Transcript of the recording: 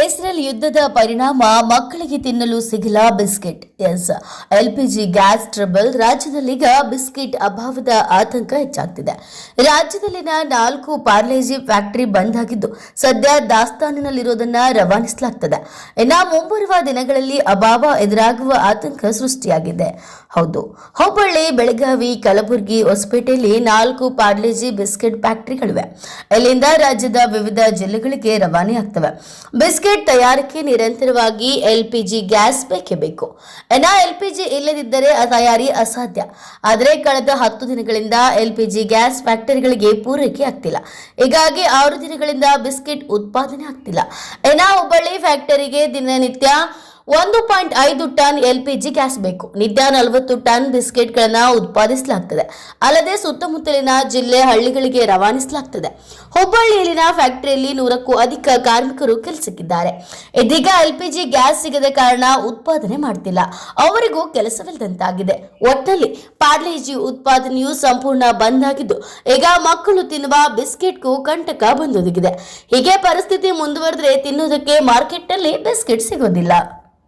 Israel ಯುದ್ಧದ ಪರಿಣಾಮ ಮಕ್ಕಳಿಗೆ ತಿನ್ನಲು ಸಿಗಲ್ಲ ಬಿಸ್ಕೆಟ್. LPG gas trouble. ರಾಜ್ಯದಲ್ಲೀಗ ಬಿಸ್ಕೆಟ್ ಅಭಾವದ ಆತಂಕ ಹೆಚ್ಚಾಗ್ತಿದೆ. ರಾಜ್ಯದಲ್ಲಿನ 4 ಪಾರ್ಲೇಜಿ ಫ್ಯಾಕ್ಟರಿ ಬಂದ್ ಆಗಿದ್ದು ಸದ್ಯ ದಾಸ್ತಾನಿನಲ್ಲಿರುವುದನ್ನ ರವಾನಿಸಲಾಗ್ತದೆ. ಇನ್ನು ಮುಂಬರುವ ದಿನಗಳಲ್ಲಿ ಅಭಾವ ಎದುರಾಗುವ ಆತಂಕ ಸೃಷ್ಟಿಯಾಗಿದೆ. ಹೌದು, ಹುಬ್ಬಳ್ಳಿ, ಬೆಳಗಾವಿ, ಕಲಬುರಗಿ, ಹೊಸಪೇಟೆಯಲ್ಲಿ 4 ಪಾರ್ಲೇಜಿ ಬಿಸ್ಕೆಟ್ ಫ್ಯಾಕ್ಟರಿಗಳಿವೆ. ಇಲ್ಲಿಂದ ರಾಜ್ಯದ ವಿವಿಧ ಜಿಲ್ಲೆಗಳಿಗೆ ರವಾನೆಯಾಗ್ತವೆ. ಬಿಸ್ಕೆಟ್ ತಯಾರಿಕೆ ನಿರಂತರವಾಗಿ ಎಲ್ಪಿಜಿ ಗ್ಯಾಸ್ ಬೇಕೇ ಬೇಕು. ಎಲ್ಪಿಜಿ ಇಲ್ಲದಿದ್ದರೆ ತಯಾರಿ ಅಸಾಧ್ಯ. ಆದರೆ ಕಳೆದ 10 ದಿನಗಳಿಂದ ಎಲ್ಪಿಜಿ ಗ್ಯಾಸ್ ಫ್ಯಾಕ್ಟರಿಗಳಿಗೆ ಪೂರೈಕೆ ಆಗ್ತಿಲ್ಲ. ಹೀಗಾಗಿ 6 ದಿನಗಳಿಂದ ಬಿಸ್ಕೆಟ್ ಉತ್ಪಾದನೆ ಆಗ್ತಿಲ್ಲ. ಹುಬ್ಬಳ್ಳಿ ಫ್ಯಾಕ್ಟರಿಗೆ ದಿನನಿತ್ಯ 1.5 ಟನ್ ಎಲ್ಪಿಜಿ ಗ್ಯಾಸ್ ಬೇಕು. ನಿತ್ಯ 40 ಟನ್ ಬಿಸ್ಕೆಟ್ಗಳನ್ನು ಉತ್ಪಾದಿಸಲಾಗುತ್ತದೆ. ಅಲ್ಲದೆ ಸುತ್ತಮುತ್ತಲಿನ ಜಿಲ್ಲೆ ಹಳ್ಳಿಗಳಿಗೆ ರವಾನಿಸಲಾಗುತ್ತದೆ. ಹುಬ್ಬಳ್ಳಿಯಲ್ಲಿನ ಫ್ಯಾಕ್ಟರಿಯಲ್ಲಿ 100ಕ್ಕೂ ಅಧಿಕ ಕಾರ್ಮಿಕರು ಕೆಲಸಕ್ಕಿದ್ದಾರೆ. ಇದೀಗ ಎಲ್ಪಿಜಿ ಗ್ಯಾಸ್ ಸಿಗದ ಕಾರಣ ಉತ್ಪಾದನೆ ಮಾಡ್ತಿಲ್ಲ. ಅವರಿಗೂ ಕೆಲಸವಿಲ್ಲದಂತಾಗಿದೆ. ಒಟ್ಟಲ್ಲಿ ಪಾರ್ಲೇಜಿ ಉತ್ಪಾದನೆಯು ಸಂಪೂರ್ಣ ಬಂದ್ ಆಗಿದ್ದು ಈಗ ಮಕ್ಕಳು ತಿನ್ನುವ ಬಿಸ್ಕೆಟ್ಗೂ ಕಂಟಕ ಬಂದೊದಗಿದೆ. ಹೀಗೆ ಪರಿಸ್ಥಿತಿ ಮುಂದುವರೆದರೆ ತಿನ್ನೋದಕ್ಕೆ ಮಾರ್ಕೆಟ್ನಲ್ಲಿ ಬಿಸ್ಕೆಟ್ ಸಿಗೋದಿಲ್ಲ.